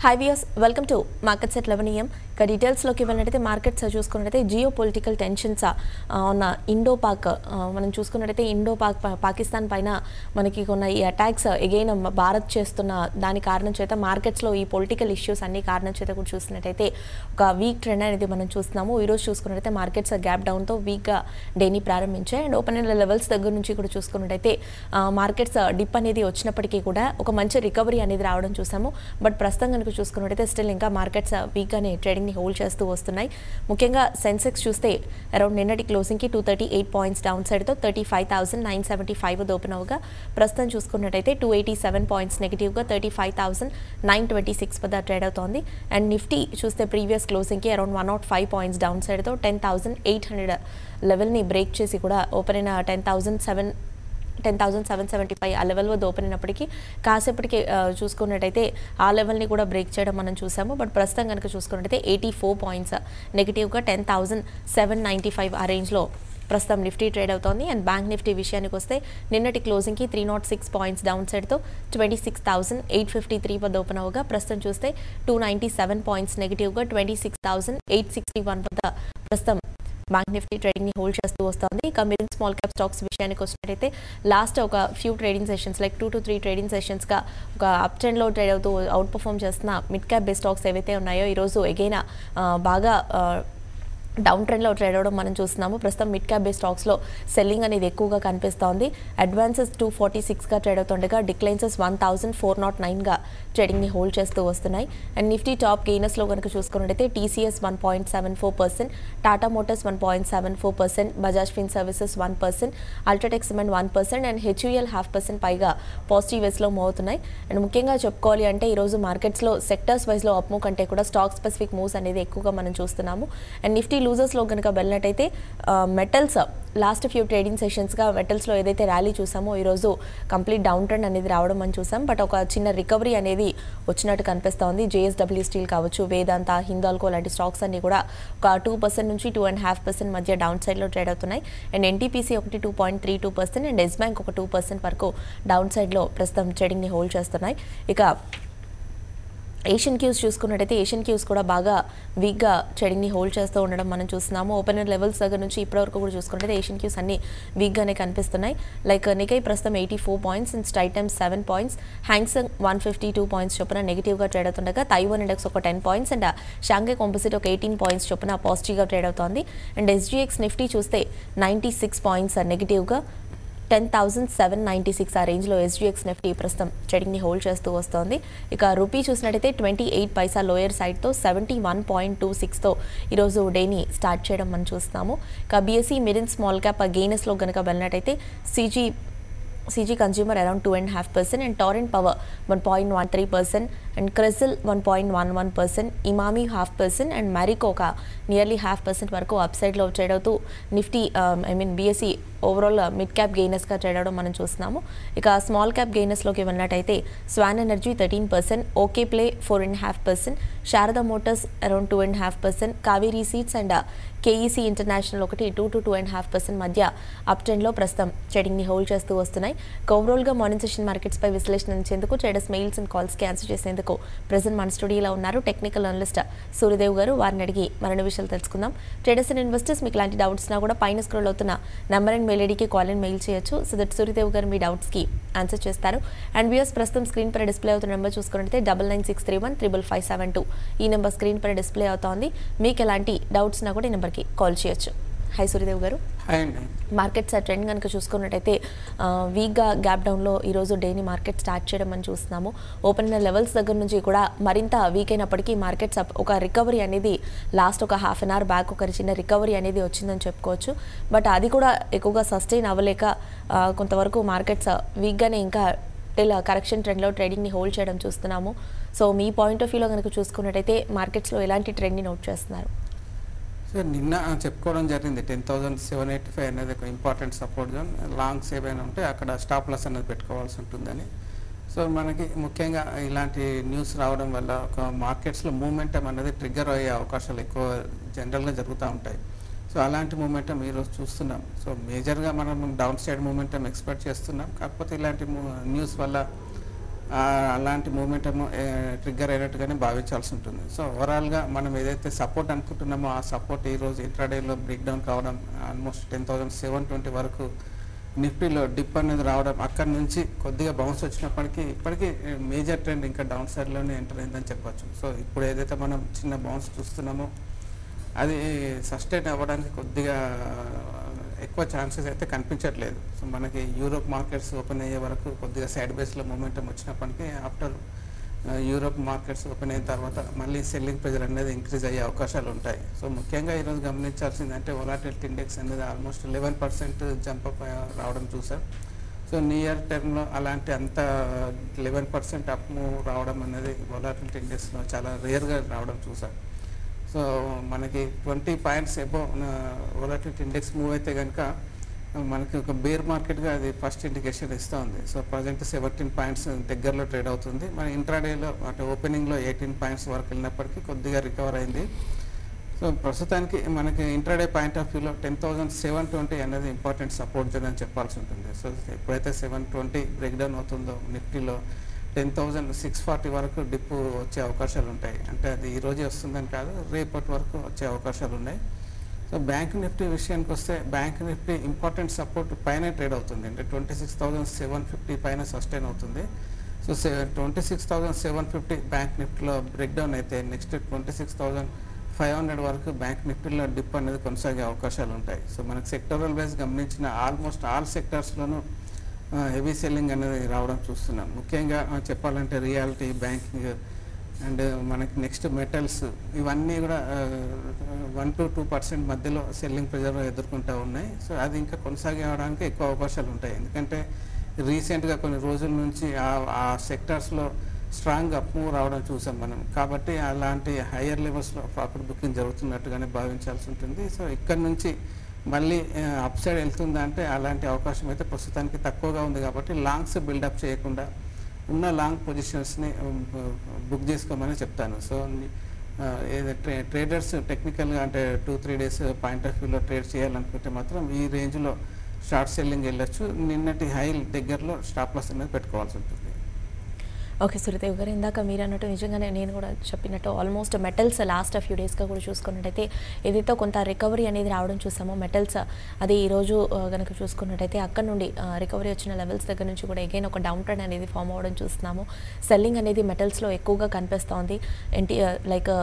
Hi viewers, welcome to Markets at 11 AM. ఇక డీటెయిల్స్లోకి వెళ్ళినట్టయితే మార్కెట్స్ చూసుకున్నట్టయితే జియో పొలిటికల్ టెన్షన్స్ ఉన్న ఇండో పాక్ మనం చూసుకున్నట్టయితే ఇండో పాకిస్తాన్ పైన మనకి కొన్న ఈ అటాక్స్ ఎగైన్ భారత్ చేస్తున్న దాని కారణం చేత మార్కెట్స్లో ఈ పొలిటికల్ ఇష్యూస్ అన్ని కారణం చేత కూడా చూసినట్టయితే ఒక వీక్ ట్రెండ్ అనేది మనం చూస్తున్నాము. ఈరోజు చూసుకున్నట్టయితే మార్కెట్స్ గ్యాప్ డౌన్తో వీక్గా డేని ప్రారంభించాయి అండ్ ఓపెన్ లెవెల్స్ దగ్గర నుంచి కూడా చూసుకున్నట్టయితే మార్కెట్స్ డిప్ అనేది వచ్చినప్పటికీ కూడా ఒక మంచి రికవరీ అనేది రావడం చూసాము. బట్ ప్రస్తుతం కనుక చూసుకున్నట్టయితే స్టిల్ ఇంకా మార్కెట్స్ వీక్గానే ట్రేడింగ్ని హోల్డ్ చేస్తూ వస్తున్నాయి. ముఖ్యంగా సెన్సెక్స్ చూస్తే అరౌండ్ నిన్నటి క్లోజింగ్కి 238 పాయింట్స్ డౌన్ సైడ్తో 35,975 ఓపెన్ అవగా ప్రస్తుతం చూసుకున్నట్టయితే 287 పాయింట్స్ నెగిటివ్గా 35,926 వద్ద ట్రేడ్ అవుతోంది. అండ్ నిఫ్టీ చూస్తే ప్రీవియస్ క్లోజింగ్కి అరౌండ్ 105 పాయింట్స్ డౌన్ సైడ్తో 10,800 లెవెల్ని బ్రేక్ చేసి కూడా ఓపెన్ అయిన 10,775 ఆ లెవెల్ వద్ద ఓపెన్ అయినప్పటికీ కాసేపటికి చూసుకున్నట్టయితే ఆ లెవెల్ని కూడా బ్రేక్ చేయడం మనం చూసాము. బట్ ప్రస్తుతం కనుక చూసుకున్నట్టయితే 84 పాయింట్స్ నెగిటివ్గా 10,795 ఆ రేంజ్లో ప్రస్తుతం నిఫ్టీ ట్రేడ్ అవుతోంది. అండ్ బ్యాంక్ నిఫ్టీ విషయానికి వస్తే నిన్నటి క్లోజింగ్కి 306 పాయింట్స్ డౌన్ సైడ్తో 26,853 వద్ద ఓపెన్ అవగా ప్రస్తుతం చూస్తే 297 పాయింట్స్ నెగిటివ్గా 26,861 వద్ద ప్రస్తుతం బ్యాంక్ నిఫ్టీ ట్రేడింగ్ని హోల్డ్ చేస్తూ వస్తుంది. ఇక mid and small cap stocks విషయానికి వచ్చినట్టయితే లాస్ట్ ఒక few trading sessions like 2 to 3 trading సెషన్స్గా ఒక అప్ ట్రెండ్లో ట్రేడ్ అవుతూ అవుట్ పర్ఫామ్ చేస్తున్న మిడ్ క్యాప్ బేస్ స్టాక్స్ ఏవైతే ఉన్నాయో ఈరోజు ఎగైన్ బాగా డౌన్ ట్రెండ్లో ట్రేడ్ అవడం మనం చూస్తున్నాము. ప్రస్తుతం మిడ్ క్యాప్ బేస్ స్టాక్స్లో సెల్లింగ్ అనేది ఎక్కువగా కనిపిస్తోంది. అడ్వాన్సెస్ 246గా ట్రేడ్ అవుతుండగా డిక్లైన్సెస్ 1,409గా ట్రేడింగ్ని హోల్డ్ చేస్తూ వస్తున్నాయి. అండ్ నిఫ్టీ టాప్ గెయినర్స్లో కనుక చూసుకున్నట్టయితే TCS 1.74%, Tata Motors 1.74%, Bajaj Fin Services 1%, UltraTech Cement 1% and HUL 0.5% పైగా పాజిటివ్ వేస్లో మూవ్ అవుతున్నాయి. అండ్ ముఖ్యంగా చెప్పుకోవాలి అంటే ఈరోజు మార్కెట్స్లో సెక్టర్స్ వైజ్లో అప్ మూవ్ కంటే కూడా స్టాక్ స్పెసిఫిక్ మూవ్స్ అనేది ఎక్కువగా మనం చూస్తున్నాము. అండ్ నిఫ్టీ లూజర్స్లో కనుక వెళ్ళినట్టయితే మెటల్స్ లాస్ట్ ఫ్యూ ట్రేడింగ్ సెషన్స్గా మెటల్స్లో ఏదైతే ర్యాలీ చూసామో ఈరోజు కంప్లీట్ డౌన్ ట్రెండ్ అనేది రావడం మనం చూసాం. బట్ ఒక చిన్న రికవరీ అనేది వచ్చినట్టు కనిపిస్తోంది. JSW స్టీల్ కావచ్చు, వేదాంత, హిందాల్కో లాంటి స్టాక్స్ అన్ని కూడా ఒక 2% నుంచి 2.5% మధ్య డౌన్ సైడ్లో ట్రేడ్ అవుతున్నాయి. And NTPC 2.32% and Yes Bank 2% వరకు డౌన్ సైడ్లో ప్రస్తుతం ట్రేడింగ్ని హోల్డ్ చేస్తున్నాయి. ఇక ఏషియన్ క్యూస్ చూసుకున్నట్టయితే ఏషియన్ క్యూస్ కూడా బాగా వీక్గా ట్రేడింగ్ని హోల్డ్ చేస్తూ ఉండడం మనం చూస్తున్నాము. ఓపెన్ లెవెల్స్ దగ్గర నుంచి ఇప్పటివరకు కూడా చూసుకుంటే ఏషియన్ క్యూస్ అన్ని వీక్గానే కనిపిస్తున్నాయి. లైక్ నికై ప్రస్తుతం 84 points and straight times 7 points, హ్యాంగ్సంగ్ 152 points చొప్పున నెగిటివ్గా ట్రేడ్ అవుతుండగా తైవాన్ ఇండెక్స్ ఒక 10 పాయింట్స్ అండ్ షాంఘై కాంపోజిట్ ఒక 18 పాయింట్స్ చొప్పున పాజిటివ్గా ట్రేడ్ అవుతోంది. అండ్ SGX నిఫ్టీ చూస్తే 96 పాయింట్స్ నెగిటివ్గా 10,796 ఆ రేంజ్లో SGX నిఫ్టీ ప్రస్తుతం ట్రేడింగ్ని హోల్డ్ చేస్తూ వస్తోంది. ఇక రూపీ చూసినట్టయితే 28 పైసా లోయర్ సైడ్తో 71.26తో ఈరోజు డేని స్టార్ట్ చేయడం మనం చూస్తున్నాము. ఇక BSE mid and small cap గెయినర్స్లో కనుక వెళ్ళినట్టయితే CG consumer around 2.5% and Torrent Power 1.13% and Crisil 1.11%, Emami 0.5% and Marico ఒక నియర్లీ 0.5% వరకు అప్ సైడ్లో ట్రేడ్ అవుతూ Nifty BSE overall mid cap గెయినర్స్గా ట్రేడ్ అవడం మనం చూస్తున్నాము. ఇక స్మాల్ క్యాప్ గెయినర్స్లోకి వెళ్ళినట్టయితే Swan Energy 13%, OK Play 4.5%, Sharda Motors around 2.5%, Kaveri Seeds and KEC International 2 to 2.5% మధ్య అప్ ట్రెండ్లో ప్రస్తుతం ట్రేడింగ్ని హోల్డ్ చేస్తూ వస్తున్నాయి. ఓవరాల్గా మార్నింగ్ సెషన్ మార్కెట్స్పై విశ్లేషణ ఇచ్చేందుకు ట్రేడర్స్ మెయిల్స్ అండ్ కాల్స్కి ఆన్సర్ చేసేందుకు ప్రెజెంట్ మన స్టూడియోలో ఉన్నారు టెక్నికల్ అనలిస్ట్ సూర్యదేవ్ గారు. వారిని అడిగి మరిన్ని విషయాలు తెలుసుకుందాం. ట్రేడర్స్ అండ్ ఇన్వెస్టర్స్ మీకు ఇలాంటి డౌట్స్నా కూడా పైన స్క్రోల్ అవుతున్న నెంబర్ అండ్ మెయిల్ ఐడికి కాల్ అండ్ మెయిల్ చేయొచ్చు. సో దట్ సూర్యదేవ్ గారు మీ డౌట్స్కి ఆన్సర్ చేస్తారు. అండ్ వ్యూయర్స్ ప్రస్తుతం స్క్రీన్ పై డిస్ప్లే అవుతున్న నెంబర్ చూసుకున్నట్లయితే 9963155572 ఈ నెంబర్ స్క్రీన్ పై డిస్ప్లే అవుతోంది. మీకు ఎలాంటి డౌట్స్నా కూడా ఈ నెంబర్కి కాల్ చేయొచ్చు. హై సూర్యదేవ్ గారు. మార్కెట్స్ ట్రెండ్ కనుక చూసుకున్నట్టయితే వీక్గా గ్యాప్ డౌన్లో ఈరోజు డేని మార్కెట్ స్టార్ట్ చేయడం మనం చూస్తున్నాము. ఓపెన్ లెవెల్స్ దగ్గర నుంచి కూడా మరింత వీక్ అయినప్పటికీ మార్కెట్స్ ఒక రికవరీ అనేది లాస్ట్ ఒక హాఫ్ అన్ అవర్ బ్యాక్ ఒక చిన్న రికవరీ అనేది వచ్చిందని చెప్పుకోవచ్చు. బట్ అది కూడా ఎక్కువగా సస్టైన్ అవ్వలేక కొంతవరకు మార్కెట్స్ వీక్గానే ఇంకా కరెక్షన్ ట్రెండ్లో ట్రేడింగ్ని హోల్డ్ చేయడం చూస్తున్నాము. సో మీ పాయింట్ ఆఫ్ వ్యూలో కనుక చూసుకున్నట్టయితే మార్కెట్స్లో ఎలాంటి ట్రెండ్ని నోట్ చేస్తున్నారు? సార్ నిన్న చెప్పుకోవడం జరిగింది 10,785 అనేది ఒక ఇంపార్టెంట్ సపోర్ట్ జోన్, లాంగ్స్ ఏమైనా ఉంటే అక్కడ స్టాప్ లాస్ అనేది పెట్టుకోవాల్సి ఉంటుందని. సో మనకి ముఖ్యంగా ఇలాంటి న్యూస్ రావడం వల్ల ఒక మార్కెట్స్లో మూమెంటం అనేది ట్రిగ్గర్ అయ్యే అవకాశాలు ఎక్కువ జనరల్గా జరుగుతూ ఉంటాయి. సో అలాంటి మూమెంటం ఈరోజు చూస్తున్నాం. సో మేజర్గా మనం డౌన్ సైడ్ మూమెంటం ఎక్స్పెక్ట్ చేస్తున్నాం. కాకపోతే ఇలాంటి న్యూస్ వల్ల అలాంటి మూమెంటము ట్రిగ్గర్ అయినట్టుగానే భావించాల్సి ఉంటుంది. సో ఓవరాల్గా మనం ఏదైతే సపోర్ట్ అనుకుంటున్నామో ఆ సపోర్ట్ ఈరోజు ఇంట్రాడేలో బ్రేక్ డౌన్ కావడం, ఆల్మోస్ట్ 10,720 వరకు నిఫ్టీలో డిప్ అనేది రావడం, అక్కడ నుంచి కొద్దిగా బౌన్స్ వచ్చినప్పటికీ ఇప్పటికీ మేజర్ ట్రెండ్ ఇంకా డౌన్ సైడ్లోనే ఎంటర్ అయిందని చెప్పొచ్చు. సో ఇప్పుడు ఏదైతే మనం చిన్న బౌన్స్ చూస్తున్నామో అది సస్టైన్ అవ్వడానికి కొద్దిగా ఎక్కువ ఛాన్సెస్ అయితే కనిపించట్లేదు. సో మనకి యూరోప్ మార్కెట్స్ ఓపెన్ అయ్యే వరకు కొద్దిగా సైడ్ బేస్లో మూమెంటం వచ్చినప్పటికీ ఆఫ్టర్ యూరోప్ మార్కెట్స్ ఓపెన్ అయిన తర్వాత మళ్ళీ సెల్లింగ్ ప్రెజర్ అనేది ఇంక్రీజ్ అయ్యే అవకాశాలు ఉంటాయి. సో ముఖ్యంగా ఈరోజు గమనించాల్సిందంటే వొలాటిలిటీ ఇండెక్స్ అనేది ఆల్మోస్ట్ 11% జంప్ అప్ రావడం చూసాం. సో నియర్ టర్మ్లో అలాంటి అంత 11% అప్ మూవ్ రావడం అనేది వొలాటిలిటీ ఇండెక్స్లో చాలా రేర్గా రావడం చూసాం. సో మనకి 20 points above volatility index move అయితే కనుక మనకి ఒక బేర్ మార్కెట్గా అది ఫస్ట్ ఇండికేషన్ ఇస్తూ ఉంది. సో ప్రజెంట్ 17 పాయింట్స్ దగ్గరలో ట్రేడ్ అవుతుంది. మన ఇంట్రాడేలో అంటే ఓపెనింగ్లో 18 పాయింట్స్ వరకు వెళ్ళినప్పటికీ కొద్దిగా రికవర్ అయింది. సో ప్రస్తుతానికి మనకి ఇంట్రాడే పాయింట్ ఆఫ్ వ్యూలో 10,720 అనేది ఇంపార్టెంట్ సపోర్ట్ జోన్ అని చెప్పాల్సి ఉంటుంది. సో ఎప్పుడైతే 720 బ్రేక్ డౌన్ అవుతుందో నిఫ్టీలో 10,640 వరకు డిప్ వచ్చే అవకాశాలు ఉంటాయి. అంటే అది ఈరోజే వస్తుందని కాదు, రేపటి వరకు వచ్చే అవకాశాలు ఉన్నాయి. సో బ్యాంక్ నిఫ్టీ విషయానికి వస్తే బ్యాంక్ నిఫ్టీ ఇంపార్టెంట్ సపోర్ట్ పైన ట్రేడ్ అవుతుంది. అంటే 26,750 పైన సస్టైన్ అవుతుంది. సో 26,750 బ్యాంక్ నిఫ్టీలో బ్రేక్ డౌన్ అయితే నెక్స్ట్ 26,500 వరకు బ్యాంక్ నిఫ్టీలో డిప్ అనేది కొనసాగే అవకాశాలు ఉంటాయి. సో మనకు సెక్టరల్ వైజ్ గమనించిన ఆల్మోస్ట్ ఆల్ సెక్టర్స్లోనూ హెవీ సెల్లింగ్ అనేది రావడం చూస్తున్నాం. ముఖ్యంగా చెప్పాలంటే రియాలిటీ, బ్యాంకింగ్ అండ్ మనకి నెక్స్ట్ మెటల్స్ ఇవన్నీ కూడా 1 to 2% మధ్యలో సెల్లింగ్ ప్రెజర్ ఎదుర్కొంటూ ఉన్నాయి. సో అది ఇంకా కొనసాగడానికి ఎక్కువ అవకాశాలు ఉంటాయి. ఎందుకంటే రీసెంట్గా కొన్ని రోజుల నుంచి ఆ సెక్టార్స్లో స్ట్రాంగ్ అప్ మూవ్ రావడం చూసాం మనం. కాబట్టి అలాంటి హయ్యర్ లెవెల్స్లో ప్రాఫిట్ బుకింగ్ జరుగుతున్నట్టుగానే భావించాల్సి ఉంటుంది. సో ఇక్కడ నుంచి మళ్ళీ అప్ సైడ్ వెళ్తుందా అంటే అలాంటి అవకాశం అయితే ప్రస్తుతానికి తక్కువగా ఉంది. కాబట్టి లాంగ్స్ బిల్డప్ చేయకుండా ఉన్న లాంగ్ పొజిషన్స్ని బుక్ చేసుకోమని చెప్తాను. సో ట్రేడర్స్ టెక్నికల్గా అంటే 2-3 డేస్ పాయింట్ ఆఫ్ వ్యూలో ట్రేడ్ చేయాలనుకుంటే మాత్రం ఈ రేంజ్లో షార్ట్ సెల్లింగ్ వెళ్ళొచ్చు. నిన్నటి హై దగ్గరలో స్టాప్ లాస్ అనేది పెట్టుకోవాల్సి ఉంటుంది. ఓకే సురదేవ్ గారు, ఇందాక మీరు అన్నట్టు నిజంగానే నేను కూడా చెప్పినట్టు ఆల్మోస్ట్ మెటల్స్ లాస్ట్ ఫ్యూ డేస్గా కూడా చూసుకున్నట్టయితే ఏదైతే కొంత రికవరీ అనేది రావడం చూసామో మెటల్స్ అది ఈరోజు కనుక చూసుకున్నట్టయితే అక్కడ నుండి రికవరీ వచ్చిన లెవెల్స్ దగ్గర నుంచి కూడా అగైన్ ఒక డౌన్ ట్రెండ్ అనేది ఫామ్ అవ్వడం చూస్తున్నాము. సెల్లింగ్ అనేది మెటల్స్లో ఎక్కువగా కనిపిస్తోంది. లైక్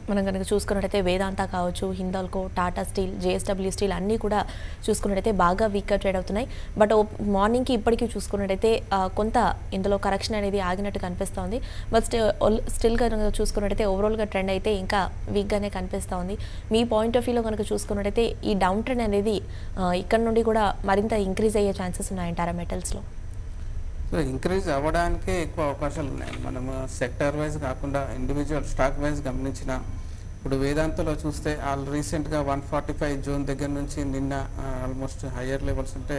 మనం కనుక చూసుకున్నట్టయితే వేదాంత కావచ్చు, Hindalco, Tata steel, JSW steel అన్నీ కూడా చూసుకున్నట్టయితే బాగా వీక్గా ట్రేడ్ అవుతున్నాయి. బట్ మార్నింగ్కి ఇప్పటికీ చూసుకున్నట్టయితే కొంత ఇందులో కరెక్షన్ అనేది ఆగినట్టు కనిపిస్తోంది. బట్ స్టిల్ కనుక చూసుకున్నట్టయితే ఓవరాల్గా ట్రెండ్ అయితే ఇంకా వీక్గానే కనిపిస్తోంది. మీ పాయింట్ ఆఫ్ వ్యూలో కనుక చూసుకున్నట్టయితే ఈ డౌన్ ట్రెండ్ అనేది ఇక్కడ నుండి కూడా మరింత ఇంక్రీజ్ అయ్యే ఛాన్సెస్ ఉన్నాయంటారా మెటల్స్లో? సో ఇంక్రీజ్ అవ్వడానికే ఎక్కువ అవకాశాలు ఉన్నాయి. మనము సెక్టర్ వైజ్ కాకుండా ఇండివిజువల్ స్టాక్ వైజ్ గమనించిన ఇప్పుడు వేదాంతలో చూస్తే రీసెంట్గా 145 జోన్ దగ్గర నుంచి నిన్న ఆల్మోస్ట్ హయ్యర్ లెవెల్స్ ఉంటే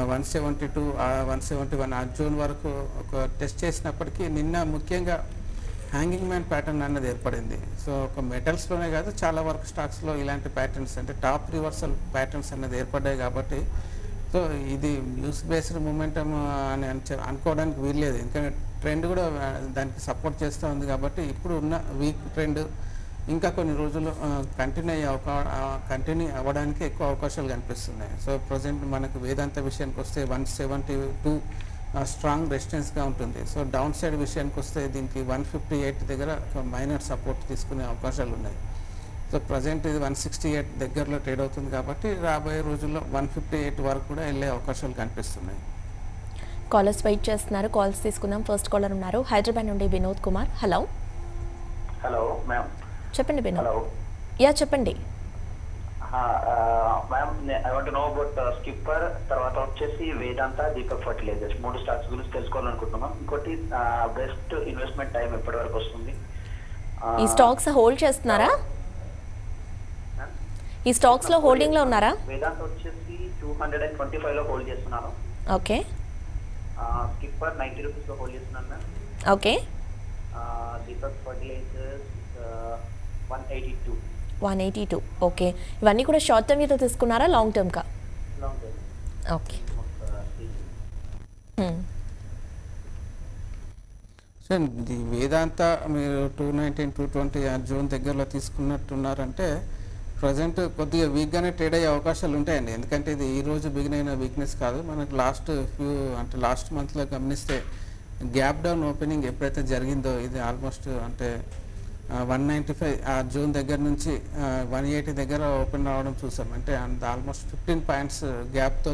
172, 171 ఆ జోన్ వరకు ఒక టెస్ట్ చేసినప్పటికీ నిన్న ముఖ్యంగా హ్యాంగింగ్ మ్యాన్ ప్యాటర్న్ అన్నది ఏర్పడింది. సో ఒక మెటల్స్లోనే కాదు చాలా వరకు స్టాక్స్లో ఇలాంటి ప్యాటర్న్స్ అంటే టాప్ రివర్సల్ ప్యాటర్న్స్ అన్నది ఏర్పడ్డాయి. కాబట్టి సో ఇది న్యూస్ బేస్డ్ మూమెంటం అని అనుకోవడానికి వీల్లేదు. ఎందుకంటే ట్రెండ్ కూడా దానికి సపోర్ట్ చేస్తూ ఉంది. కాబట్టి ఇప్పుడు ఉన్న వీక్ ట్రెండ్ ఇంకా కొన్ని రోజులు కంటిన్యూ అవ్వడానికి ఎక్కువ అవకాశాలు కనిపిస్తున్నాయి. సో ప్రజెంట్ మనకు వేదాంత విషయానికి వస్తే 172 స్ట్రాంగ్ రెసిస్టెన్స్గా ఉంటుంది. సో డౌన్ సైడ్ విషయానికి వస్తే దీనికి 158 దగ్గర మైనర్ సపోర్ట్ తీసుకునే అవకాశాలు ఉన్నాయి. సో ప్రజెంట్ ఇది 168 దగ్గరలో ట్రేడ్ అవుతుంది. కాబట్టి రాబోయే రోజుల్లో 158 వరకు కూడా వెళ్ళే అవకాశాలు కనిపిస్తున్నాయి. కాలర్స్ వెయిట్ చేస్తున్నారు, కాల్స్ తీసుకుందాం. ఫస్ట్ కాలర్ ఉన్నారు హైదరాబాద్ నుండి Vinod Kumar. Hello. Hello ma'am. చెప్పండి వినోద్. హలో. యా చెప్పండి ma'am. I want know about skipper, తర్వాత వచ్చేసి వేదాంత, దీపక్ ఫర్టిలైజర్స్ 3 స్టాక్స్ గురించి తెలుసుకోవాలనుకుంటున్నాం. ఇంకోటి బెస్ట్ ఇన్వెస్ట్మెంట్ టైం ఎప్పటి వరకు వస్తుంది? ఈ స్టాక్స్ హోల్డ్ చేస్తున్నారా? ఈ స్టాక్స్ లో హోల్డింగ్ లో ఉన్నారా? వేదాంత వచ్చేసి 225 లో హోల్డ్ చేస్తున్నాను. ఓకే. స్కిప్పర్ 90 రూపీస్ లో హోల్డ్ చేస్తున్నాను ma'am. Okay. Deepak Fertilisers 182. 182. Okay. ఇవన్నీ కూడా షార్ట్ టర్మ్ తో తీసుకున్నారా, లాంగ్ టర్మ్ కా? Long term. ఓకే. సో ఇది వేదాంత మీరు 219 220 ఆ జోన్ దగ్గరలో తీసుకున్నట్టున్నారంటే ప్రజెంట్ కొద్దిగా వీక్గానే ట్రేడ్ అయ్యే అవకాశాలు ఉంటాయండి. ఎందుకంటే ఇది ఈ రోజు బిగిన్ అయిన వీక్నెస్ కాదు. మనకు లాస్ట్ మంత్లో గమనిస్తే గ్యాప్ డౌన్ ఓపెనింగ్ ఎప్పుడైతే జరిగిందో ఇది ఆల్మోస్ట్ అంటే 195 ఆ జోన్ దగ్గర నుంచి 180 దగ్గర ఓపెన్ రావడం చూసాం. అంటే ఆల్మోస్ట్ 15 పాయింట్స్ గ్యాప్తో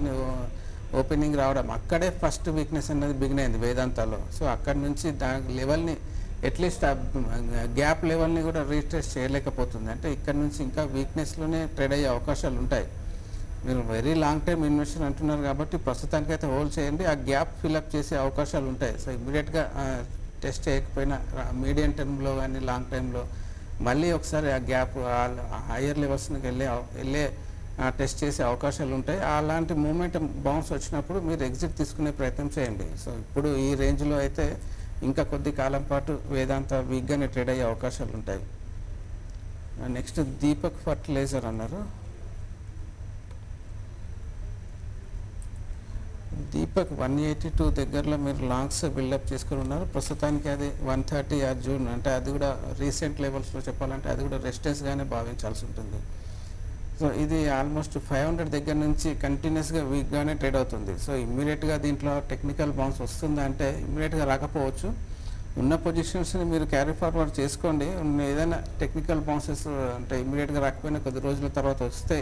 ఓపెనింగ్ రావడం, అక్కడే ఫస్ట్ వీక్నెస్ అనేది బిగిన్ అయింది వేదాంతాలో. సో అక్కడ నుంచి దాని లెవెల్ని అట్లీస్ట్ ఆ గ్యాప్ లెవెల్ని కూడా రీట్రేస్ చేయలేకపోతుంది. అంటే ఇక్కడ నుంచి ఇంకా వీక్నెస్లోనే ట్రేడ్ అయ్యే అవకాశాలు ఉంటాయి. మీరు వెరీ లాంగ్ టైమ్ ఇన్వెస్టర్ అంటున్నారు కాబట్టి ప్రస్తుతానికైతే హోల్డ్ చేయండి. ఆ గ్యాప్ ఫిల్అప్ చేసే అవకాశాలు ఉంటాయి. సో ఇమ్మీడియట్గా టెస్ట్ చేయకపోయినా మీడియం టర్మ్లో కానీ లాంగ్ టైంలో మళ్ళీ ఒకసారి ఆ గ్యాప్ హయ్యర్ లెవెల్స్కి వెళ్ళే టెస్ట్ చేసే అవకాశాలు ఉంటాయి. అలాంటి మూమెంట్ బౌన్స్ వచ్చినప్పుడు మీరు ఎగ్జిట్ తీసుకునే ప్రయత్నం చేయండి. సో ఇప్పుడు ఈ రేంజ్లో అయితే ఇంకా కొద్ది కాలం పాటు వేదాంత వీక్గానే ట్రేడ్ అయ్యే అవకాశాలు ఉంటాయి. నెక్స్ట్ దీపక్ ఫర్టిలైజర్ అన్నారు. దీపక్ 182 దగ్గరలో మీరు లాంగ్స్ బిల్డప్ చేసుకుని ఉన్నారు. ప్రస్తుతానికి అది 130 ఆ జూన్, అంటే అది కూడా రీసెంట్ లెవెల్స్లో చెప్పాలంటే అది కూడా రెసిస్టెన్స్గానే భావించాల్సి ఉంటుంది. సో ఇది ఆల్మోస్ట్ 500 దగ్గర నుంచి కంటిన్యూస్గా వీక్గానే ట్రేడ్ అవుతుంది. సో ఇమ్మీడియట్గా దీంట్లో టెక్నికల్ బౌన్స్ వస్తుందా అంటే ఇమ్మీడియట్గా రాకపోవచ్చు. ఉన్న పొజిషన్స్ని మీరు క్యారీ ఫార్వర్డ్ చేసుకోండి. ఏదైనా టెక్నికల్ బౌన్సెస్ అంటే ఇమ్మీడియట్గా రాకపోయినా కొద్ది రోజుల తర్వాత వస్తే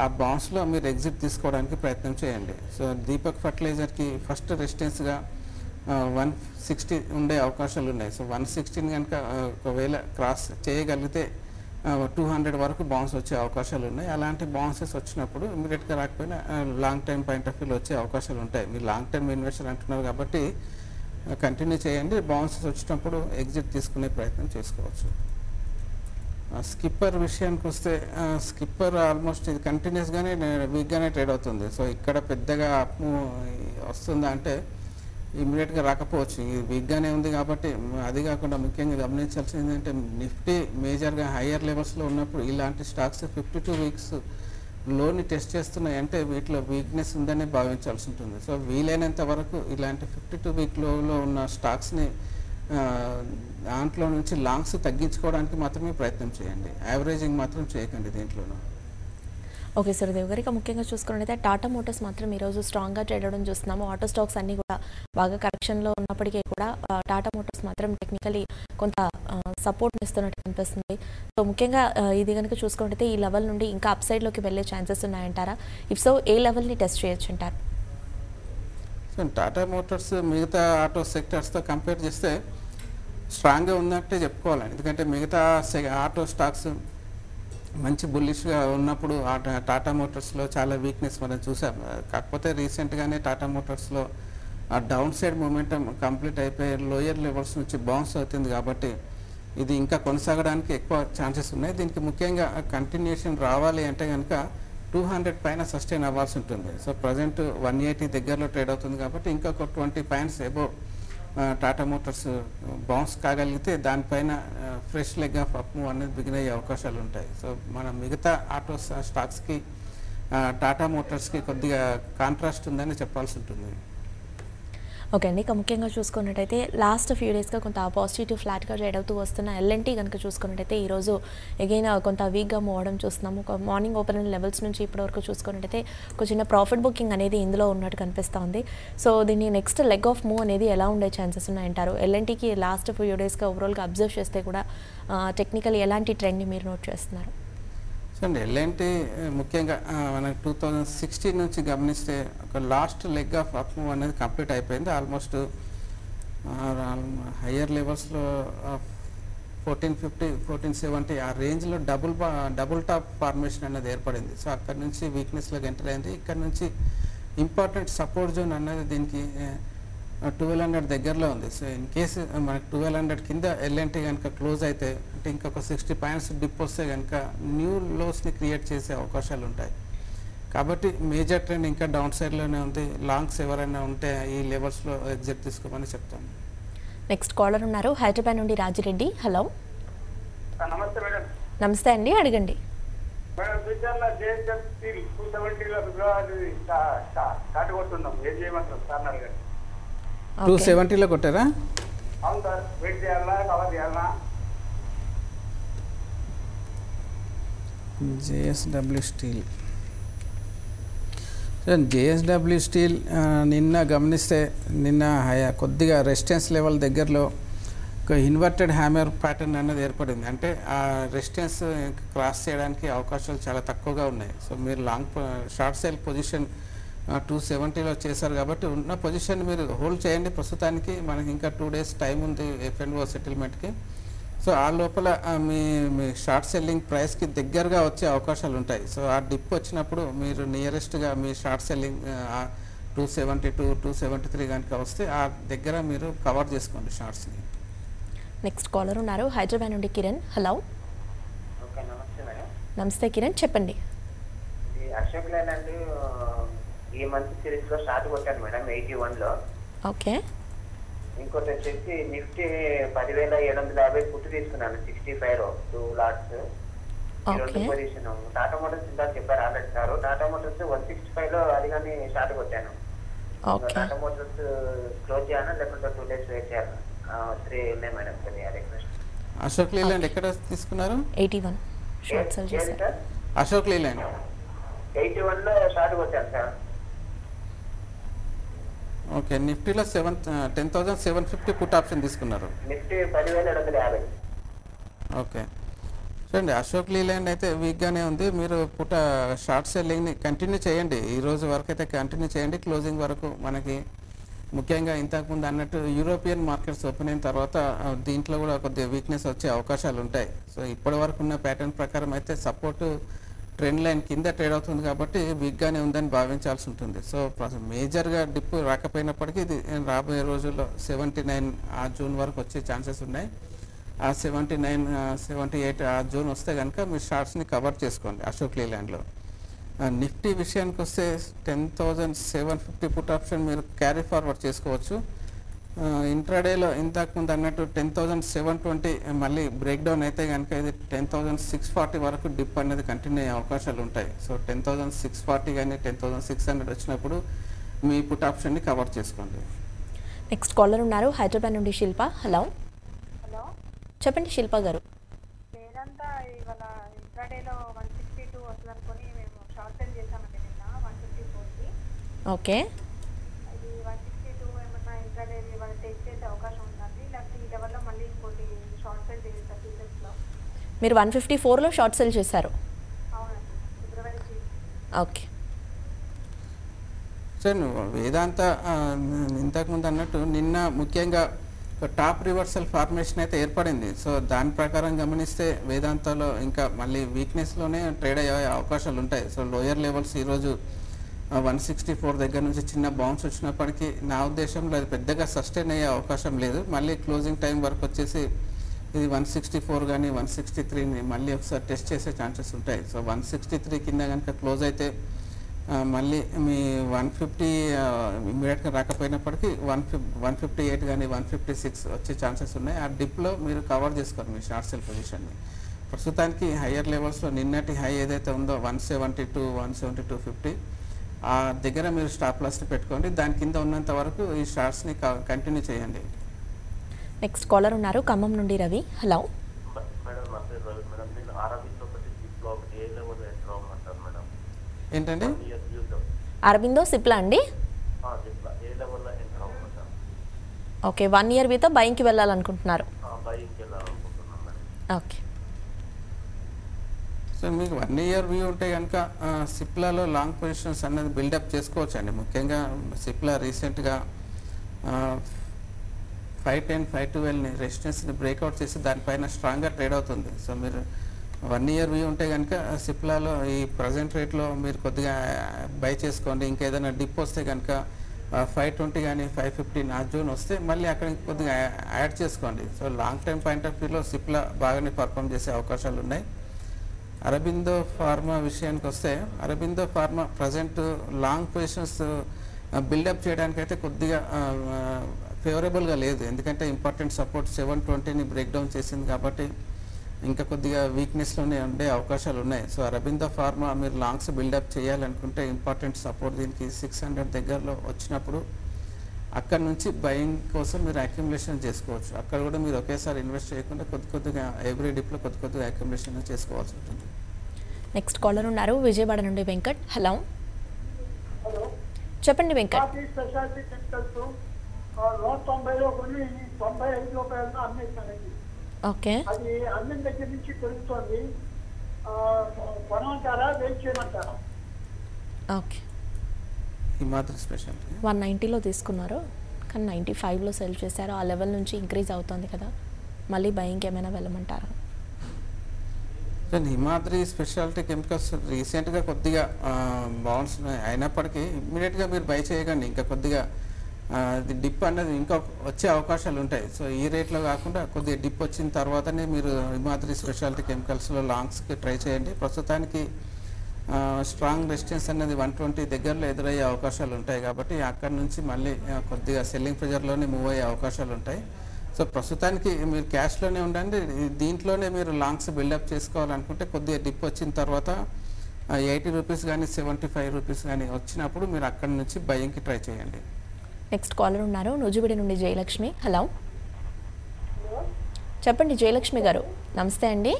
ఆ బౌన్స్లో మీరు ఎగ్జిట్ తీసుకోవడానికి ప్రయత్నం చేయండి. సో దీపక్ ఫర్టిలైజర్కి ఫస్ట్ రెసిస్టెన్స్గా 160 ఉండే అవకాశాలు ఉన్నాయి. సో 116 కనుక ఒకవేళ క్రాస్ చేయగలిగితే 200 వరకు బౌన్స్ వచ్చే అవకాశాలు ఉన్నాయి. అలాంటి బౌన్సెస్ వచ్చినప్పుడు ఇమీడియట్గా రాకపోయినా లాంగ్ టైం పాయింట్ ఆఫ్ వ్యూలో వచ్చే అవకాశాలు ఉంటాయి. మీరు లాంగ్ టైం ఇన్వెస్టర్ అంటున్నారు కాబట్టి కంటిన్యూ చేయండి. బౌన్సెస్ వచ్చినప్పుడు ఎగ్జిట్ తీసుకునే ప్రయత్నం చేసుకోవచ్చు. స్కిప్పర్ విషయానికి వస్తే స్కిప్పర్ ఆల్మోస్ట్ ఇది కంటిన్యూస్గానే వీక్గానే ట్రేడ్ అవుతుంది. సో ఇక్కడ పెద్దగా అప్ వస్తుందా అంటే ఇమ్మీడియట్గా రాకపోవచ్చు. ఇది వీక్గానే ఉంది కాబట్టి అది కాకుండా ముఖ్యంగా గమనించాల్సింది ఏంటంటే నిఫ్టీ మేజర్గా హయ్యర్ లెవెల్స్లో ఉన్నప్పుడు ఇలాంటి స్టాక్స్ 52 వీక్స్ లోని టెస్ట్ చేస్తున్నాయి అంటే వీటిలో వీక్నెస్ ఉందని భావించాల్సి ఉంటుంది. సో వీలైనంత వరకు ఇలాంటి 52 వీక్ లోలో ఉన్న స్టాక్స్ని దాంట్లో నుంచి లాంగ్స్ తగ్గించుకోవడానికి మాత్రమే ప్రయత్నం చేయండి. యావరేజింగ్ మాత్రం చేయకండి దీంట్లోనూ. ఓకే సూర్యదేవ్ గారు, ఇక ముఖ్యంగా చూసుకున్నట్లయితే టాటా మోటార్స్ మాత్రం ఈరోజు స్ట్రాంగ్గా ట్రేడ్ అవడం చూస్తున్నాము. ఆటో స్టాక్స్ అన్నీ కూడా బాగా కరెక్షన్లో ఉన్నప్పటికీ కూడా టాటా మోటార్స్ మాత్రం టెక్నికలీ కొంత సపోర్ట్ ఇస్తున్నట్టు కనిపిస్తుంది. సో ముఖ్యంగా ఇది కనుక చూసుకున్నట్లయితే ఈ లెవెల్ నుండి ఇంకా అప్ సైడ్లోకి వెళ్ళే ఛాన్సెస్ ఉన్నాయంటారా? ఇఫ్ సో ఏ లెవెల్ని టెస్ట్ చేయొచ్చు అంటారు? సో టాటా మోటార్స్ మిగతా ఆటో సెక్టర్స్తో కంపేర్ చేస్తే స్ట్రాంగ్గా ఉందంటే చెప్పుకోవాలండి. ఎందుకంటే మిగతా ఆటో స్టాక్స్ మంచి బుల్లిష్గా ఉన్నప్పుడు టాటా మోటార్స్లో చాలా వీక్నెస్ మనం చూసాం. కాకపోతే రీసెంట్గానే టాటా మోటార్స్లో ఆ డౌన్ సైడ్ మూమెంటం కంప్లీట్ అయిపోయి లోయర్ లెవెల్స్ నుంచి బౌన్స్ అవుతుంది కాబట్టి ఇది ఇంకా కొనసాగడానికి ఎక్కువ ఛాన్సెస్ ఉన్నాయి. దీనికి ముఖ్యంగా కంటిన్యూషన్ రావాలి అంటే కనుక 200 పైన సస్టైన్ అవ్వాల్సి ఉంటుంది. సో ప్రజెంట్ 180 దగ్గరలో ట్రేడ్ అవుతుంది కాబట్టి ఇంకొక 20 points above Tata Motors bounce కాగలిగితే దానిపైన fresh leg of up move అనేది బిగిన్ అయ్యే అవకాశాలు ఉంటాయి. సో మన మిగతా ఆటో స్టాక్స్కి టాటా మోటార్స్కి కొద్దిగా కాంట్రాస్ట్ ఉందని చెప్పాల్సి ఉంటుంది. ఓకే అండి, ఇక ముఖ్యంగా చూసుకున్నట్టయితే లాస్ట్ ఫ్యూ డేస్గా కొంత పాజిటివ్ ఫ్లాట్గా ట్రేడ్ అవుతూ వస్తున్న ఎల్ఎన్టీ కనుక చూసుకున్నట్టయితే ఈరోజు అగైన్ కొంత వీక్గా మూవ్ అవడం చూస్తున్నాము. ఒక మార్నింగ్ ఓపెన్ లెవెల్స్ నుంచి ఇప్పటివరకు చూసుకున్నట్టయితే ఒక చిన్న ప్రాఫిట్ బుకింగ్ అనేది ఇందులో ఉన్నట్టు కనిపిస్తూ ఉంది. సో దీన్ని నెక్స్ట్ లెగ్ ఆఫ్ మూవ్ అనేది ఎలా ఉండే ఛాన్సెస్ ఉన్నాయంటారు? ఎల్ఎన్టీకి లాస్ట్ ఫ్యూ డేస్గా ఓవరాల్గా అబ్జర్వ్ చేస్తే కూడా టెక్నికల్ ఎలాంటి ట్రెండ్ని మీరు నోట్ చేస్తున్నారు? అండి ఎల్ఎన్టీ ముఖ్యంగా మనకు 2016 నుంచి గమనిస్తే ఒక last leg of up move అనేది కంప్లీట్ అయిపోయింది. ఆల్మోస్ట్ హయ్యర్ లెవెల్స్లో 1450 1470 ఆ రేంజ్లో డబుల్ టాప్ ఫార్మేషన్ అనేది ఏర్పడింది. సో అక్కడ నుంచి వీక్నెస్లోకి ఎంటర్ అయింది. ఇక్కడ నుంచి ఇంపార్టెంట్ సపోర్ట్ జోన్ అనేది దీనికి 1200 దగ్గరలో ఉంది. సో ఇన్ కేసు మనకు 1200 కింద ఎల్ఎన్టీ కనుక క్లోజ్ అయితే అంటే ఇంకొక 60 పాయింట్స్ డిప్ వస్తే కనుక న్యూ లోస్ని క్రియేట్ చేసే అవకాశాలు ఉంటాయి. కాబట్టి మేజర్ ట్రెండ్ ఇంకా డౌన్ సైడ్లోనే ఉంది. లాంగ్స్ ఎవరైనా ఉంటే ఈ లెవెల్స్లో ఎగ్జిట్ తీసుకోమని చెప్తాను. నెక్స్ట్ కాలర్ ఉన్నారు హైదరాబాద్ నుండి రాజిరెడ్డి. హలో, నమస్తే మేడం. నమస్తే అండి, అడగండి. మేడం ఫ్యూచర్లో జేఎస్ఎఫ్ స్టీల్ 270లో ఫిబ్రవరి స్టార్ట్ కొడుతున్నాం. ఏం చేయమంటారు సార్? 270లో కొట్టారా? అవును సార్, వెయిట్ చేయాలా కవర్ చేయాలా? JSW steel. జేఎస్డబ్ల్యూ స్టీల్ నిన్న గమనిస్తే నిన్న కొద్దిగా రెసిస్టెన్స్ లెవెల్ దగ్గరలో ఒక ఇన్వర్టెడ్ హ్యామర్ ప్యాటర్న్ అనేది ఏర్పడింది. అంటే ఆ రెసిస్టెన్స్ క్రాస్ చేయడానికి అవకాశాలు చాలా తక్కువగా ఉన్నాయి. సో మీరు షార్ట్ సేల్ పొజిషన్ 270లో చేశారు కాబట్టి ఉన్న పొజిషన్ మీరు హోల్డ్ చేయండి. ప్రస్తుతానికి మనకి ఇంకా 2 days టైం ఉంది F&O సెటిల్మెంట్కి. సో ఆ లోపల మీ షార్ట్ సెల్లింగ్ ప్రైస్కి దగ్గరగా వచ్చే అవకాశాలు ఉంటాయి. సో ఆ డిప్ వచ్చినప్పుడు మీరు నియరెస్ట్గా మీ షార్ట్ సెల్లింగ్ 272, 273 కనుక వస్తే ఆ దగ్గర మీరు కవర్ చేసుకోండి షార్ట్స్ని. నెక్స్ట్ కాలర్ ఉన్నారు హైదరాబాద్ నుండి కిరణ్. హలో. ఓకే, నమస్తే మేడం. నమస్తే కిరణ్, చెప్పండి. ఇది అశోక్ లేలాండ్ ఈ మంత్ సిరీస్లో స్టార్ట్ కొట్టాను మేడం 81లో. ఓకే. ఇంకోటి వచ్చేసి నిఫ్టీ 10,750 పుట్టు తీసుకున్నాను 65 2 లాట్స్. ఈ రెండు పొజిషన్. టాటా మోటార్స్ ఇందాక చెప్పారు ఆల్రెడీ సార్. టాటా మోటార్స్ 165లో అది కానీ స్టార్ట్ కొట్టాను. టాటా మోటార్స్ క్లోజ్ చేయాలా లేకుంటే 2 days వెయిట్ చేయాలా? 3 ఉన్నాయి మేడం. రిక్వెస్ట్. అశోక్ లేలాండ్ ఎక్కడ తీసుకున్నారు? 81 షార్ట్ సెల్ చేశారు. అశోక్ లేలాండ్ 81లో స్టార్ట్ కొట్టాను సార్. ఓకే. నిఫ్టీలో 10,750 పుట్ ఆప్షన్ తీసుకున్నారు. నిఫ్టీ 10,750. ఓకే. చూడండి, అశోక్ లేలాండ్ అయితే వీక్గానే ఉంది. మీరు షార్ట్ సెల్లింగ్ని కంటిన్యూ చేయండి. ఈ రోజు వరకు అయితే కంటిన్యూ చేయండి క్లోజింగ్ వరకు. మనకి ముఖ్యంగా ఇంతకుముందు అన్నట్టు యూరోపియన్ మార్కెట్స్ ఓపెన్ అయిన తర్వాత దీంట్లో కూడా కొద్దిగా వీక్నెస్ వచ్చే అవకాశాలు ఉంటాయి. సో ఇప్పటి వరకు ఉన్న ప్యాటర్న్ ప్రకారం అయితే సపోర్టు ట్రెండ్ లైన్ కింద ట్రేడ్ అవుతుంది కాబట్టి వీక్గానే ఉందని భావించాల్సి ఉంటుంది. సో మేజర్గా డిప్ రాకపోయినప్పటికీ ఇది రాబోయే రోజుల్లో 79 ఆ జూన్ వరకు వచ్చే ఛాన్సెస్ ఉన్నాయి. ఆ 79, 78 ఆ జూన్ వస్తే కనుక మీరు షార్ట్స్ని కవర్ చేసుకోండి అశోక్ లేలాండ్లో. నిఫ్టీ విషయానికి వస్తే 10,750 పుట్ ఆప్షన్ మీరు క్యారీ ఫార్వర్డ్ చేసుకోవచ్చు. ఇంట్రాడేలో ఇంతకుముందు అన్నట్టు 10,720 మళ్ళీ బ్రేక్ డౌన్ అయితే కనుక ఇది 10,640 వరకు డిప్ అనేది కంటిన్యూ అయ్యే అవకాశాలు ఉంటాయి. సో 10,640 కానీ 10,600 వచ్చినప్పుడు మీ పుట్ ఆప్షన్ని కవర్ చేసుకోండి. నెక్స్ట్ కాలర్ ఉన్నారు హైదరాబాద్ నుండి శిల్ప. హలో. హలో, చెప్పండి శిల్ప గారు. లేదంతా ఇవాళ ఇంట్రాడేలో 162 వస్తుంది అనుకుని మేము షార్ట్ సెల్ చేసామండి నిన్న 154కి. ఓకే. అది 162 ఏమన్నా ఇంట్రాడే ఇవాళ టేక్ చేసే అవకాశం ఉందండి, లేకపోతే ఈ లెవెల్లో మళ్ళీ ఇంకోటి షార్ట్ సెల్ చేస్తారు ఫ్యూచర్స్లో? మీరు 154లో షార్ట్ సెల్ చేశారు. అవునండి, ఫిబ్రవరి. ఓకే. సార్ వేదాంత ఇంతకుముందు అన్నట్టు నిన్న ముఖ్యంగా టాప్ రివర్సల్ ఫార్మేషన్ అయితే ఏర్పడింది. సో దాని ప్రకారం గమనిస్తే వేదాంతలో ఇంకా మళ్ళీ వీక్నెస్లోనే ట్రేడ్ అయ్యే అవకాశాలు ఉంటాయి. సో లోయర్ లెవెల్స్ ఈరోజు 164 దగ్గర నుంచి చిన్న బౌన్స్ వచ్చినప్పటికీ నా ఉద్దేశంలో అది పెద్దగా సస్టైన్ అయ్యే అవకాశం లేదు. మళ్ళీ క్లోజింగ్ టైం వరకు వచ్చేసి ఇది 164 కానీ 163ని మళ్ళీ ఒకసారి టెస్ట్ చేసే ఛాన్సెస్ ఉంటాయి. సో 163 కింద కనుక క్లోజ్ అయితే మళ్ళీ మీ 150 ఇమీడియట్గా రాకపోయినప్పటికీ 158 కానీ 156 వచ్చే ఛాన్సెస్ ఉన్నాయి. ఆ డిప్లో మీరు కవర్ చేసుకోండి మీ షార్ట్ సెల్ పొజిషన్ని. ప్రస్తుతానికి హయ్యర్ లెవెల్స్లో నిన్నటి హై ఏదైతే ఉందో 172, 172.50 ఆ దగ్గర మీరు స్టాప్ లాస్ని పెట్టుకోండి. దాని కింద ఉన్నంత వరకు ఈ షార్ట్స్ని కంటిన్యూ చేయండి. నెక్స్ట్ కాలర్ ఉన్నారు ఖమ్మం నుండి రవి. హలో. మేడం నా పేరు రవి మేడం. నేను ఆర్బిందో ఒకటి సిప్లో ఒకటి ఏ లెవెల్ ఎంటర్ అవ్వమంటారు మేడం? ఏంటండి? అరబిందో సిప్లా అండి? సిప్లా ఏ లెవెల్లో ఎంటర్ అవ్వమంటారు? ఓకే, 1 year వీతో బయింగ్కి వెళ్ళాలనుకుంటున్నారు. బయింగ్కి వెళ్ళాలనుకుంటున్నాను మేడం. ఓకే. సో మీకు 1 year వ్యూ ఉంటే కనుక సిప్లాలో లాంగ్ పొజిషన్స్ అన్నది బిల్డప్ చేసుకోవచ్చు అండి. ముఖ్యంగా సిప్లా రీసెంట్గా 510, 512ని రెసిస్టెన్స్ని బ్రేక్అవుట్ చేసి దానిపైన స్ట్రాంగ్గా ట్రేడ్ అవుతుంది. సో మీరు 1 year వ్యూ ఉంటే కనుక సిప్లాలో ఈ ప్రజెంట్ రేట్లో మీరు కొద్దిగా బై చేసుకోండి. ఇంకేదైనా డిప్ వస్తే కనుక 520 కానీ 515 ఆ జోన్ వస్తే మళ్ళీ అక్కడ కొద్దిగా యాడ్ చేసుకోండి. So long time point of వ్యూలో సిప్లా బాగానే పర్ఫామ్ చేసే అవకాశాలు ఉన్నాయి. అరబిందో ఫార్మా విషయానికి వస్తే Aurobindo Pharma present long positions buildup చేయడానికైతే కొద్దిగా ఫేవరబుల్గా లేదు. ఎందుకంటే ఇంపార్టెంట్ సపోర్ట్ 720ని బ్రేక్ డౌన్ చేసింది కాబట్టి ఇంకా కొద్దిగా వీక్నెస్లోనే ఉండే అవకాశాలు ఉన్నాయి. సో అరబిందో ఫార్మా మీరు లాంగ్స్ బిల్డప్ చేయాలనుకుంటే ఇంపార్టెంట్ సపోర్ట్ దీనికి 600 దగ్గరలో వచ్చినప్పుడు అక్కడ నుంచి బయింగ్ కోసం మీరు అక్యుములేషన్ చేసుకోవచ్చు. అక్కడ కూడా మీరు ఒకేసారి ఇన్వెస్ట్ చేయకుండా కొద్దిగా ఎవ్రీ డిప్లో కొద్దిగా అక్యుములేషన్ చేసుకోవాల్సి ఉంటుంది. నెక్స్ట్ కాలర్ ఉన్నారు విజయవాడ నుండి వెంకట్. హలో హలో చెప్పండి వెంకట్. స్పెషాలిటీ కెమికల్స్ 190లో కొని 95 రూపాయలు అమ్మేస్తానండి. ఓకే అది అన్నం దగ్గర నుంచి పెరుగుతోంది. కొనమంటారా వెయిట్ చేయమంటారా? ఓకే హిమాద్రి స్పెషాలిటీ 190లో తీసుకున్నారు కానీ 95లో సెల్ చేశారు. ఆ లెవెల్ నుంచి ఇంక్రీజ్ అవుతుంది కదా, మళ్ళీ బయింగ్కి ఏమైనా వెళ్ళమంటారా? హిమాద్రి స్పెషాలిటీ కెమికల్స్ రీసెంట్గా కొద్దిగా బౌన్స్ అయినప్పటికీ ఇమ్మీడియట్గా మీరు బై చేయకండి. ఇంకా కొద్దిగా డిప్ అనేది ఇంకా వచ్చే అవకాశాలు ఉంటాయి. సో ఈ రేట్లో కాకుండా కొద్దిగా డిప్ వచ్చిన తర్వాతనే మీరు హిమాద్రి స్పెషాలిటీ కెమికల్స్లో లాంగ్స్కి ట్రై చేయండి. ప్రస్తుతానికి స్ట్రాంగ్ రెసిస్టెన్స్ అనేది 120 దగ్గరలో ఎదురయ్యే అవకాశాలు ఉంటాయి కాబట్టి అక్కడ నుంచి మళ్ళీ కొద్దిగా సెల్లింగ్ ప్రెజర్లోనే మూవ్ అయ్యే అవకాశాలు ఉంటాయి. సో ప్రస్తుతానికి మీరు క్యాష్లోనే ఉండండి. దీంట్లోనే మీరు లాంగ్స్ బిల్డప్ చేసుకోవాలనుకుంటే కొద్దిగా డిప్ వచ్చిన తర్వాత 80 రూపీస్ కానీ 75 రూపీస్ కానీ వచ్చినప్పుడు మీరు అక్కడి నుంచి బయింగ్కి ట్రై చేయండి. నెక్స్ట్ కాలర్ ఉన్నారు నూజివీడి నుండి జయలక్ష్మి. హలో చెప్పండి జయలక్ష్మి గారు. నమస్తే అండి.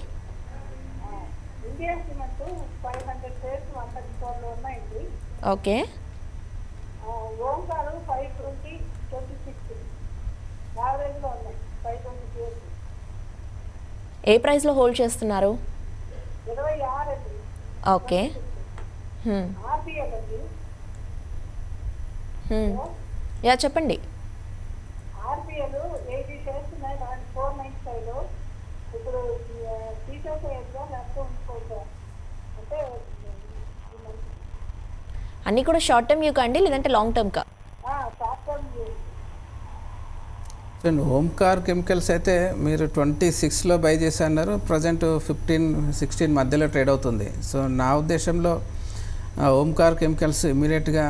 ఇండియా సిమెంట్ 500 షేర్స్ 134లో ఉన్నాయండి. ఓకే ఓంకారు 520 26 యావరేజ్లో ఉన్నాయి. 520 షేర్స్ ఏ ప్రైస్లో హోల్డ్ చేస్తున్నారు? 26 అండి. ఓకే ఆర్బిఎల్ అండి. యా చెప్పండి. ఆర్బిఎల్ 80 షేర్స్ ఉన్నాయి. 495లో ఇప్పుడు టీచర్స్ ఏజ్లో లెక్క ఉంచుకోవచ్చు. అంటే అన్నీ కూడా షార్ట్ టర్మ్ యూకా అండి లేదంటే లాంగ్ టర్మ్కా? Short term. ఓంకార్ కెమికల్స్ అయితే మీరు 26లో బై చేసి అన్నారు. ప్రజెంట్ 15-16 మధ్యలో ట్రేడ్ అవుతుంది. సో నా ఉద్దేశంలో ఓంకార్ కెమికల్స్ ఇమీడియట్గా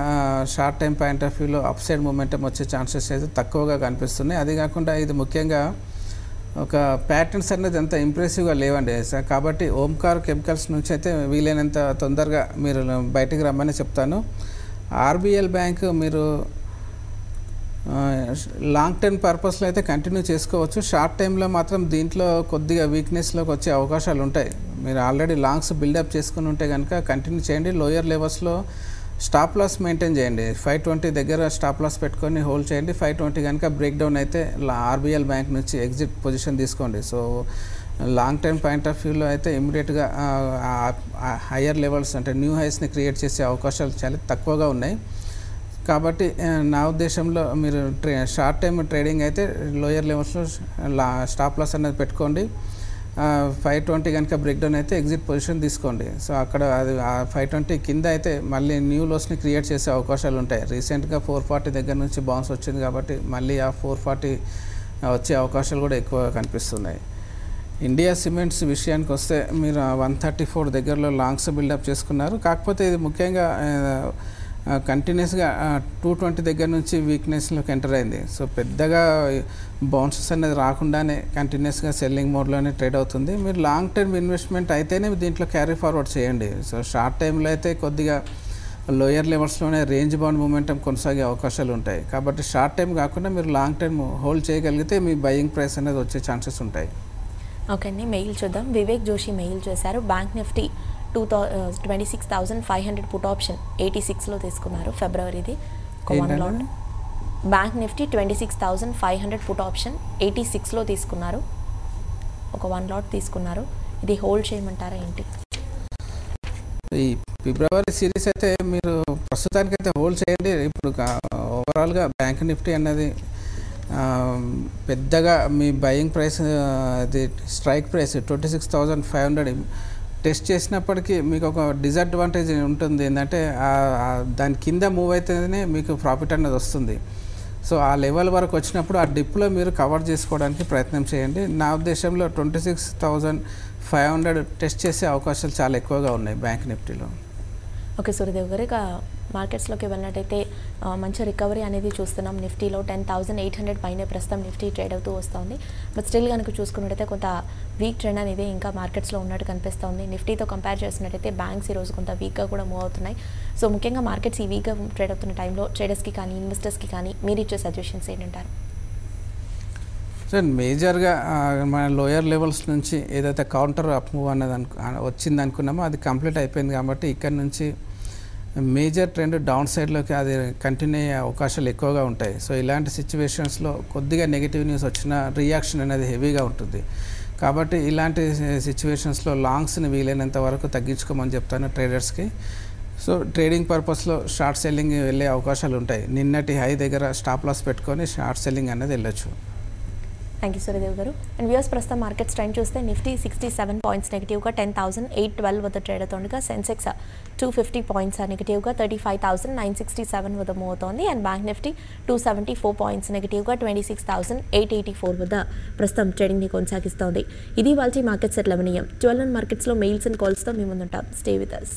షార్ట్ టైం పాయింట్ ఆఫ్ వ్యూలో అప్ సైడ్ మూమెంటం వచ్చే ఛాన్సెస్ అయితే తక్కువగా కనిపిస్తున్నాయి. అది కాకుండా ఇది ముఖ్యంగా ఒక ప్యాటర్న్స్ అనేది అంత ఇంప్రెసివ్గా లేవండి సార్. కాబట్టి ఓంకార్ కెమికల్స్ నుంచి అయితే వీలైనంత తొందరగా మీరు బయటికి రమ్మని చెప్తాను. ఆర్బిఎల్ బ్యాంక్ మీరు లాంగ్ టర్మ్ పర్పస్లో అయితే కంటిన్యూ చేసుకోవచ్చు. షార్ట్ టైంలో మాత్రం దీంట్లో కొద్దిగా వీక్నెస్లోకి వచ్చే అవకాశాలు ఉంటాయి. మీరు ఆల్రెడీ లాంగ్స్ బిల్డప్ చేసుకుని ఉంటే కనుక కంటిన్యూ చేయండి. లోయర్ లెవెల్స్లో స్టాప్ లాస్ మెయింటైన్ చేయండి. 520 దగ్గర స్టాప్ లాస్ పెట్టుకొని హోల్డ్ చేయండి. 520 కనుక బ్రేక్ డౌన్ అయితే ఆర్బిఎల్ బ్యాంక్ నుంచి ఎగ్జిట్ పొజిషన్ తీసుకోండి. So long term point of వ్యూలో అయితే ఇమీడియట్గా హయ్యర్ లెవెల్స్ అంటే న్యూ హైస్ని క్రియేట్ చేసే అవకాశాలు చాలా తక్కువగా ఉన్నాయి. కాబట్టి నా ఉద్దేశంలో మీరు షార్ట్ టైమ్ ట్రేడింగ్ అయితే లోయర్ లెవెల్స్లో స్టాప్ లాస్ అనేది పెట్టుకోండి. 520 కనుక బ్రేక్ డౌన్ అయితే ఎగ్జిట్ పొజిషన్ తీసుకోండి. సో అక్కడ అది 520 కింద అయితే మళ్ళీ న్యూ లోస్ని క్రియేట్ చేసే అవకాశాలు ఉంటాయి. రీసెంట్గా 440 దగ్గర నుంచి బౌన్స్ వచ్చింది కాబట్టి మళ్ళీ ఆ 440 వచ్చే అవకాశాలు కూడా ఎక్కువ కనిపిస్తున్నాయి. ఇండియా సిమెంట్స్ విషయానికి వస్తే మీరు 134 దగ్గరలో లాంగ్స్ బిల్డప్ చేసుకున్నారు. కాకపోతే ఇది ముఖ్యంగా కంటిన్యూస్గా 220 దగ్గర నుంచి వీక్నెస్లోకి ఎంటర్ అయింది. సో పెద్దగా బౌన్సెస్ అనేది రాకుండానే కంటిన్యూస్గా సెల్లింగ్ మోడ్లోనే ట్రేడ్ అవుతుంది. మీరు లాంగ్ టర్మ్ ఇన్వెస్ట్మెంట్ అయితేనే దీంట్లో క్యారీ ఫార్వర్డ్ చేయండి. సో షార్ట్ టైంలో అయితే కొద్దిగా లోయర్ లెవెల్స్లోనే రేంజ్ బౌండ్ మూమెంటం కొనసాగే అవకాశాలు ఉంటాయి. కాబట్టి షార్ట్ టైం కాకుండా మీరు లాంగ్ టర్మ్ హోల్డ్ చేయగలిగితే మీ బయింగ్ ప్రైస్ అనేది వచ్చే ఛాన్సెస్ ఉంటాయి. ఓకే అండి, మెయిల్ చూద్దాం. వివేక్ జోషి మెయిల్ చేశారు. బ్యాంక్ నిఫ్టీ 26,500 పుట్ ఆప్షన్ 86లో తీసుకున్నారు. ఫిబ్రవరిది ఒక 1 lot. Bank Nifty 26,500 put option 86లో తీసుకున్నారు. ఒక 1 లాట్ తీసుకున్నారు. ఇది హోల్డ్ చేయమంటారా ఏంటి? ఈ ఫిబ్రవరి సిరీస్ అయితే మీరు ప్రస్తుతానికైతే హోల్డ్ చేయండి. ఇప్పుడు ఓవరాల్గా బ్యాంక్ నిఫ్టీ అన్నది పెద్దగా మీ బయింగ్ ప్రైస్ అది స్ట్రైక్ ప్రైస్ 26,500 టెస్ట్ చేసినప్పటికీ మీకు ఒక డిసడ్వాంటేజ్ ఉంటుంది. ఏంటంటే దాని కింద మూవ్ అయితేనే మీకు ప్రాఫిట్ అనేది వస్తుంది. సో ఆ లెవెల్ వరకు వచ్చినప్పుడు ఆ డిప్లో మీరు కవర్ చేసుకోవడానికి ప్రయత్నం చేయండి. నా ఉద్దేశంలో 26,500 టెస్ట్ చేసే అవకాశాలు చాలా ఎక్కువగా ఉన్నాయి బ్యాంక్ నిఫ్టీలో. ఓకే సూర్యదేవ్ గారు, ఇక మార్కెట్స్లోకి వెళ్ళినట్టయితే మంచి రికవరీ అనేది చూస్తున్నాం. నిఫ్టీలో 10,800 పైనే ప్రస్తుతం నిఫ్టీ ట్రేడ్ అవుతూ వస్తుంది. బట్ స్టిల్ కనుక చూసుకున్నట్టయితే కొంత వీక్ ట్రెండ్ అనేది ఇంకా మార్కెట్స్లో ఉన్నట్టు కనిపిస్తుంది. నిఫ్టీతో కంపేర్ చేసినట్టయితే బ్యాంక్స్ ఈరోజు కొంత వీక్గా కూడా మూవ్ అవుతున్నాయి. సో ముఖ్యంగా మార్కెట్స్ ఈ వీక్గా ట్రేడ్ అవుతున్న టైంలో ట్రేడర్స్కి కానీ ఇన్వెస్టర్స్కి కానీ మీరు ఇచ్చే సజెషన్స్ ఏంటంటారు? సో మేజర్గా మన లోయర్ లెవెల్స్ నుంచి ఏదైతే కౌంటర్ అప్ మూవ్ అనేది వచ్చింది అనుకున్నామో అది కంప్లీట్ అయిపోయింది. కాబట్టి ఇక్కడ నుంచి మేజర్ ట్రెండ్ డౌన్ సైడ్లోకి అది కంటిన్యూ అయ్యే అవకాశాలు ఎక్కువగా ఉంటాయి. సో ఇలాంటి సిచ్యువేషన్స్లో కొద్దిగా నెగిటివ్ న్యూస్ వచ్చిన రియాక్షన్ అనేది హెవీగా ఉంటుంది. కాబట్టి ఇలాంటి సిచ్యువేషన్స్లో లాంగ్స్ని వీలైనంత వరకు తగ్గించుకోమని చెప్తాను ట్రేడర్స్కి. సో ట్రేడింగ్ పర్పస్లో షార్ట్ సెల్లింగ్ వెళ్ళే అవకాశాలు ఉంటాయి. నిన్నటి హై దగ్గర స్టాప్ లాస్ పెట్టుకొని షార్ట్ సెల్లింగ్ అనేది వెళ్ళొచ్చు. థ్యాంక్ యూ సూర్యదేవ్ గారు. అండ్ వ్యూస్ ప్రస్తుతం మార్కెట్స్ ట్రెండ్ చూస్తే నిఫ్టీ 67 పాయింట్స్ నెగిటివ్గా 10,812 వద్ద ట్రేడ్ అవుతుండగా సెన్సెక్స్ 250 పాయింట్స్ నెగిటివ్గా 35,967 వద్ద మూవ్ అవుతోంది. అండ్ బ్యాంక్ నిఫ్టీ 274 పాయింట్స్ నెగిటివ్గా 26,884 వద్ద ప్రస్తుతం ట్రేడింగ్ని కొనసాగిస్తోంది. ఇది వాళ్ళ మార్కెట్స్ ఎట్ 11 AM. 12 మార్కెట్స్లో మెయిల్స్ అండ్ కాల్స్తో మీ ముందుంటాం. Stay with us.